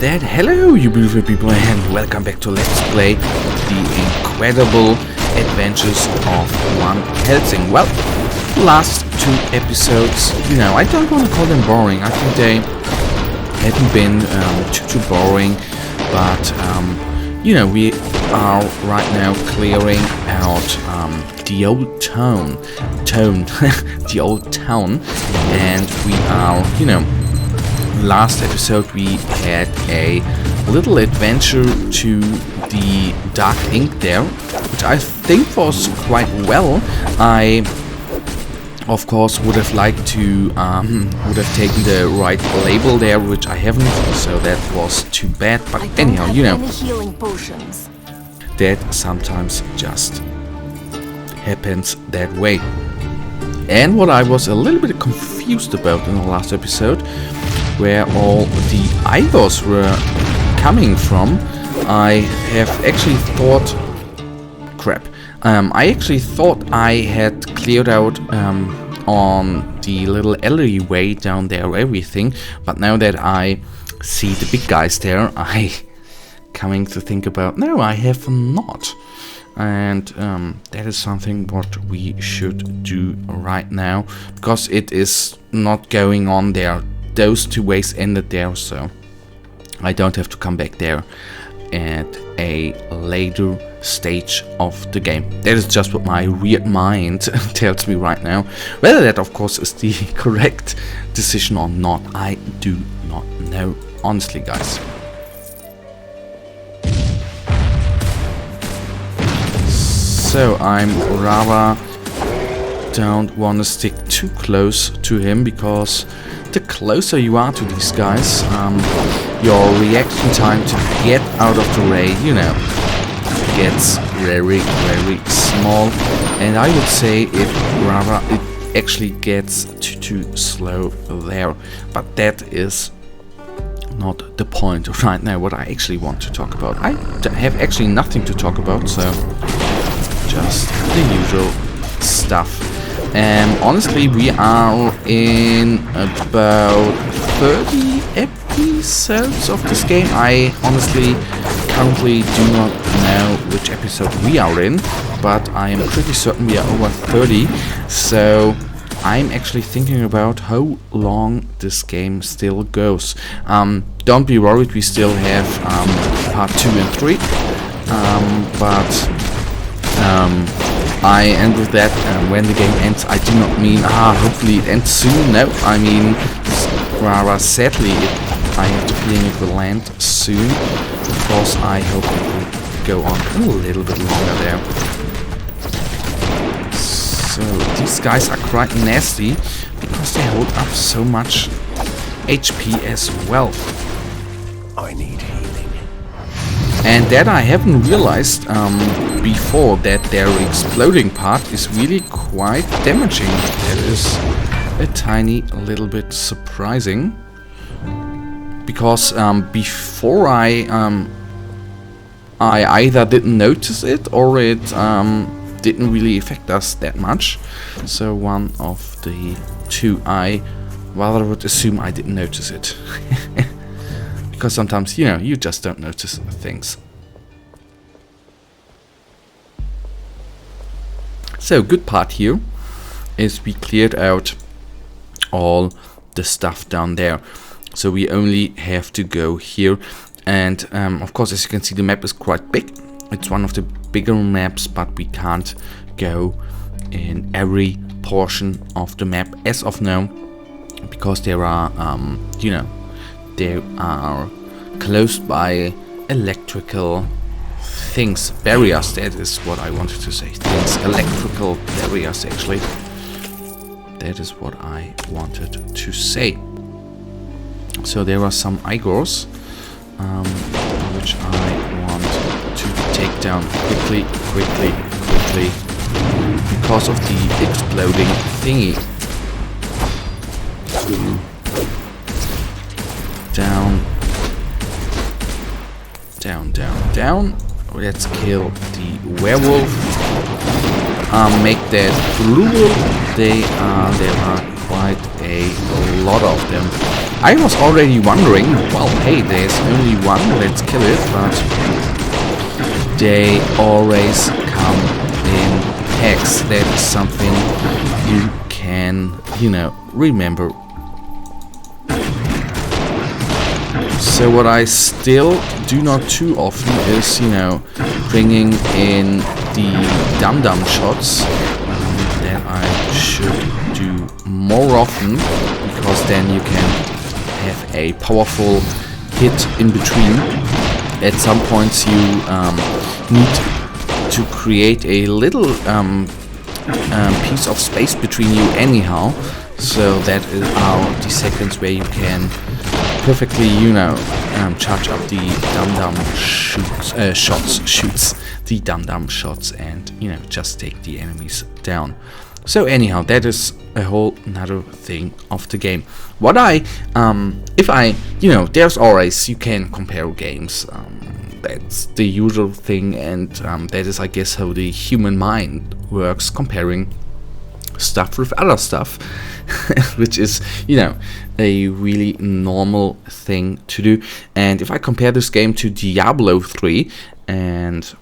that, hello you beautiful people and welcome back to Let's Play the incredible adventures of one Helsing. Well, last two episodes, I don't want to call them boring. I think they haven't been too boring, but we are right now clearing out the old town, the old town, and we are, last episode we had a little adventure to the Dark Ink there, which I think was quite well. I, of course, would have liked to would have taken the right label there, which I haven't, so that was too bad. But anyhow, any healing potions. That sometimes just happens that way. And what I was a little bit confused about in the last episode, where all the Igors were coming from, I have actually thought... crap. I actually thought I had cleared out on the little alleyway down there everything, but now that I see the big guys there, I coming to think about, no, I have not. And that is something what we should do right now, because it is not going on there. Those two ways ended there, so I don't have to come back there at a later stage of the game. That is just what my weird mind tells me right now. Whether that, of course, is the correct decision or not, I do not know, honestly, guys. So I'm rather don't want to stick too close to him, because the closer you are to these guys, your reaction time to get out of the way, gets very, very small. And I would say it actually gets too slow there. But that is not the point right now, what I actually want to talk about. I have actually nothing to talk about, so just the usual stuff. Honestly, we are in about 30 episodes of this game. I honestly currently do not know which episode we are in, but I am pretty certain we are over 30. So I'm actually thinking about how long this game still goes. Don't be worried, we still have part 2 and 3, I end with that, when the game ends, I do not mean, hopefully it ends soon. No, I mean, rather sadly, I have the feeling it will land soon, because I hope it will go on a little bit longer there. So, these guys are quite nasty, because they hold up so much HP as well. I need healing. And that I haven't realized before, that their exploding part is really quite damaging. That is a tiny little bit surprising, because before I either didn't notice it, or it didn't really affect us that much. So one of the two, I rather would assume I didn't notice it. Because sometimes, you just don't notice things. So, good part here is we cleared out all the stuff down there. So we only have to go here. And, of course, as you can see, the map is quite big. It's one of the bigger maps, but we can't go in every portion of the map as of now, because there are, they are closed by electrical things, barriers, that is what I wanted to say, things, electrical barriers actually, that is what I wanted to say. So there are some Igors, which I want to take down quickly, because of the exploding thingy. Down. Let's kill the werewolf. Make that brutal. There are quite a lot of them. I was already wondering, well, hey, there's only one, let's kill it, but they always come in packs. That is something you can, remember. So what I still do not too often is, bringing in the dum-dum shots. That I should do more often, because then you can have a powerful hit in between. At some points you need to create a little piece of space between you anyhow. So that are the seconds where you can perfectly, charge up the dum-dum shoots the dum-dum shots and, just take the enemies down. So anyhow, that is a whole another thing of the game. What there's always, you can compare games. That's the usual thing, and that is, I guess, how the human mind works, comparing stuff with other stuff, which is, a really normal thing to do. And if I compare this game to Diablo 3, and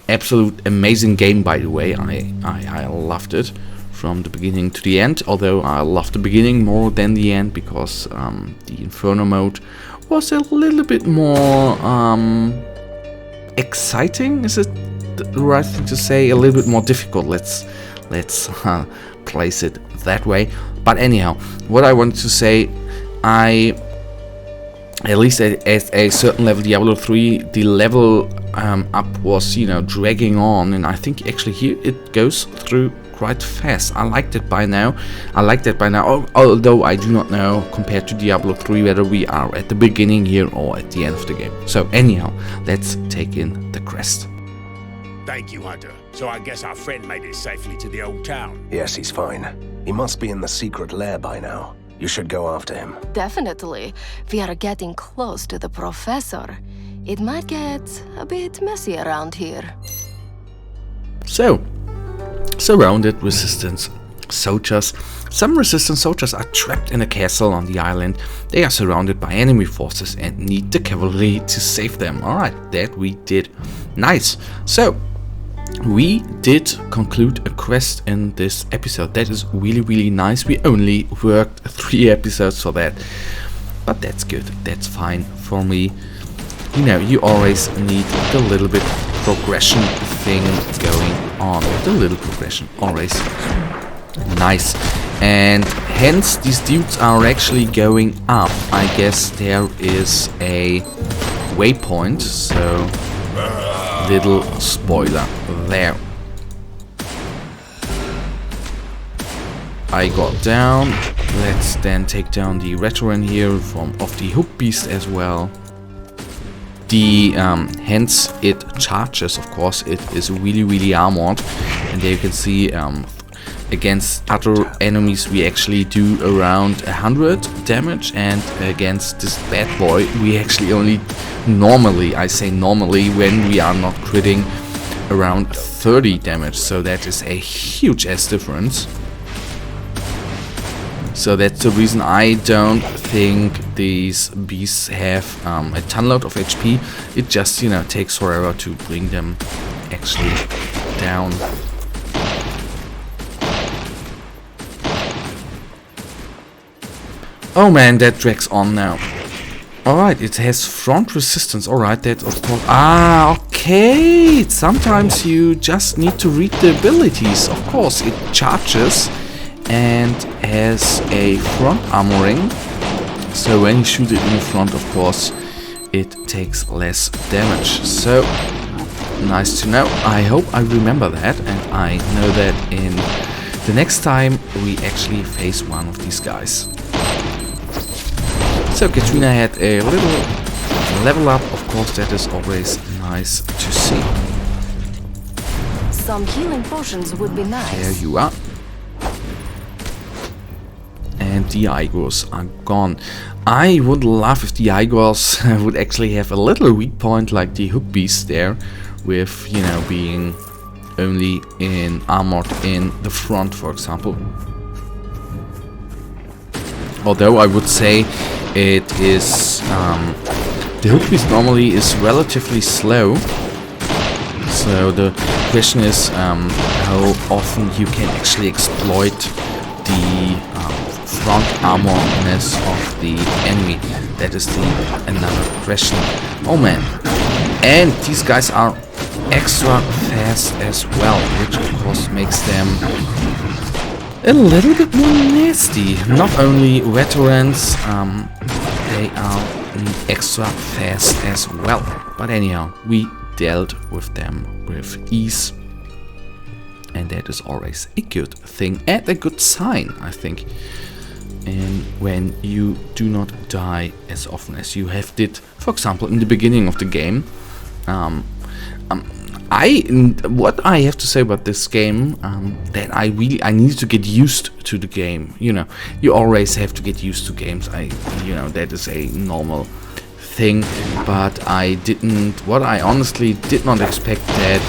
absolute amazing game, by the way, I loved it from the beginning to the end, although I loved the beginning more than the end, because the Inferno mode was a little bit more exciting, is it the right thing to say? A little bit more difficult, let's place it that way. But anyhow, what I wanted to say, at least at a certain level, Diablo 3, the level up was, dragging on, and I think actually here it goes through quite fast. I like that by now, although I do not know, compared to Diablo 3, whether we are at the beginning here or at the end of the game. So anyhow, let's take in the crest. Thank you, Hunter. So I guess our friend made it safely to the old town. Yes, he's fine. He must be in the secret lair by now. You should go after him. Definitely. We are getting close to the professor. It might get a bit messy around here. So, surrounded resistance soldiers. Some resistance soldiers are trapped in a castle on the island. They are surrounded by enemy forces and need the cavalry to save them. Alright, that we did. Nice. So, we did conclude a quest in this episode. That is really, really nice. We only worked 3 episodes for that, but that's good. That's fine for me. You always need the little bit progression thing going on. The little progression, always nice. And hence these dudes are actually going up. I guess there is a waypoint, so little spoiler there. I got down. Let's then take down the veteran here of the hook beast as well. The hence it charges, of course. It is really, really armored, and there you can see against other enemies we actually do around 100 damage, and against this bad boy we actually only normally, I say normally, when we are not critting, around 30 damage. So that is a huge ass difference. So that's the reason I don't think these beasts have a ton load of HP. It just, takes forever to bring them actually down. Oh man, that drags on now. Alright, it has front resistance. Alright, that of course... okay! Sometimes you just need to read the abilities. Of course, it charges and has a front armoring. So when you shoot it in the front, of course, it takes less damage. So, nice to know. I hope I remember that, and I know that in the next time we actually face one of these guys. So Katrina had a little level up, of course, that is always nice to see. Some healing potions would be nice. There you are. And the Igors are gone. I would love if the Igors would actually have a little weak point like the hook beast there, with, being only armored in the front, for example. Although I would say it is the hook beast normally is relatively slow. So the question is how often you can actually exploit the front armorness of the enemy. That is another question. Oh man. And these guys are extra fast as well, which of course makes them a little bit more nasty. Not only veterans, they are extra fast as well. But anyhow, we dealt with them with ease. And that is always a good thing and a good sign, I think. And when you do not die as often as you have did, for example, in the beginning of the game. What I have to say about this game, that I need to get used to the game. You know, you always have to get used to games. That is a normal thing. But what I honestly did not expect that.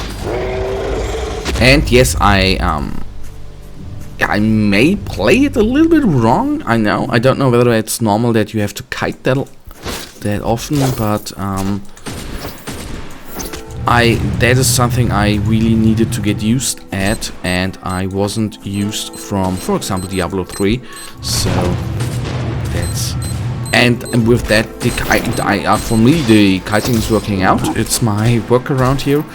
And yes, I may play it a little bit wrong. I know. I don't know whether it's normal that you have to kite that often, but that is something I really needed to get used at, and I wasn't used from, for example, Diablo 3. So that's, and with that, for me the kiting is working out. It's my workaround here,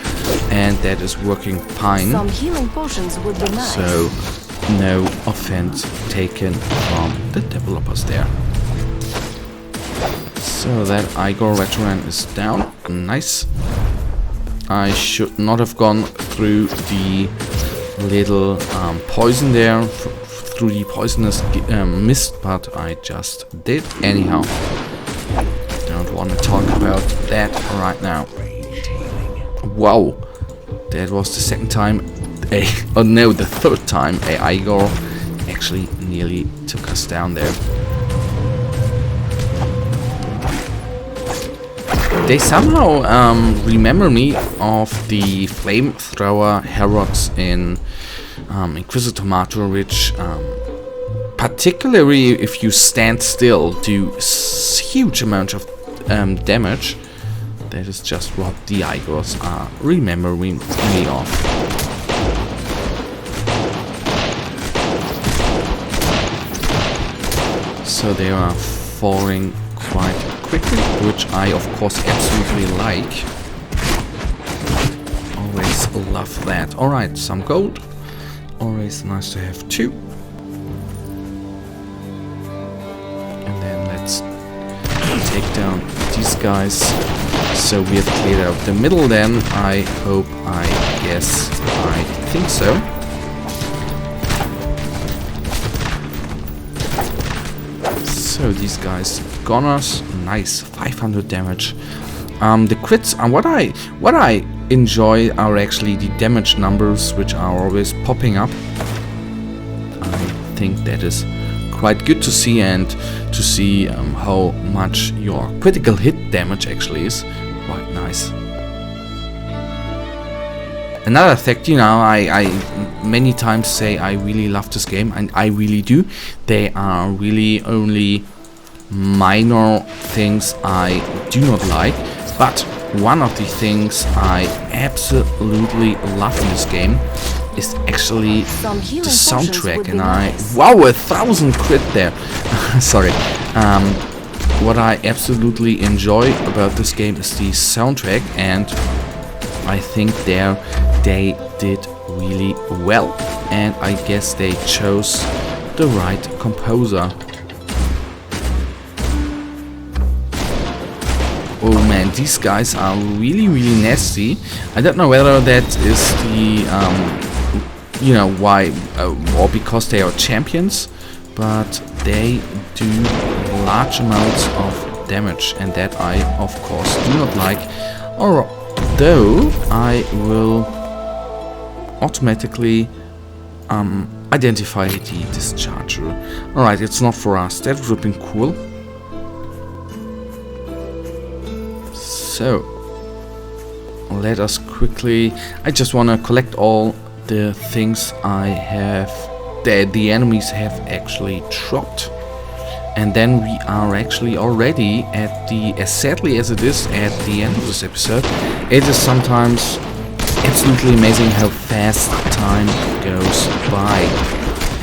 and that is working fine. Some healing potions would be nice. So no offense taken from the developers there. So that Igor veteran is down. Nice. I should not have gone through the little poison there, through the poisonous mist, but I just did anyhow. Don't want to talk about that right now. Wow, that was the second time, the third time a Igor actually nearly took us down there. They somehow remember me of the flamethrower Herods in Inquisitor Martyr, which particularly if you stand still do huge amount of damage. That is just what the Igors are remembering me of. So they are falling quite quickly, which I of course absolutely like. Always love that. Alright, some gold. Always nice to have two. And then let's take down these guys. So we have cleared out the middle then. I think so. So these guys goners, nice, 500 damage. The crits, and what I enjoy are actually the damage numbers, which are always popping up. I think that is quite good to see, and to see how much your critical hit damage actually is. Quite nice. Another fact, I many times say I really love this game, and I really do. They are really only minor things I do not like, but one of the things I absolutely love in this game is actually the soundtrack, and wow, 1,000 crit there. Sorry. What I absolutely enjoy about this game is the soundtrack, and I think they did really well, and I guess they chose the right composer. Oh man, these guys are really, really nasty. I don't know whether that is the, why, or because they are champions, but they do large amounts of damage, and that I, of course, do not like. Although I will automatically identify the discharger. Alright, it's not for us. That would have been cool. So, let us quickly... I just want to collect all the things I have... that the enemies have actually dropped. And then we are actually already at the, as sadly as it is, at the end of this episode. It is sometimes absolutely amazing how fast time goes by.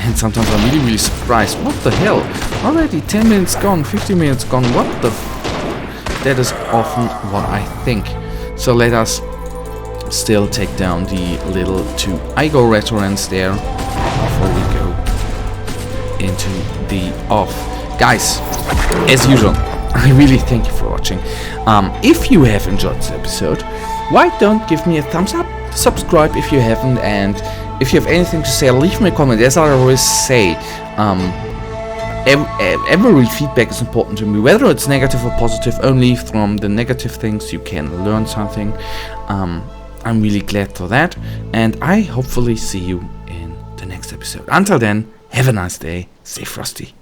And sometimes I'm really, really surprised. What the hell? Already 10 minutes gone, 15 minutes gone, what the That is often what I think. So let us still take down the little 2 Igo restaurants there before we go into the off. Guys, as usual, I really thank you for watching. If you have enjoyed this episode, why don't give me a thumbs up, subscribe if you haven't, and if you have anything to say, leave me a comment. As I always say, every feedback is important to me, whether it's negative or positive. Only from the negative things you can learn something. I'm really glad for that, and I hopefully see you in the next episode. Until then, have a nice day, stay frosty.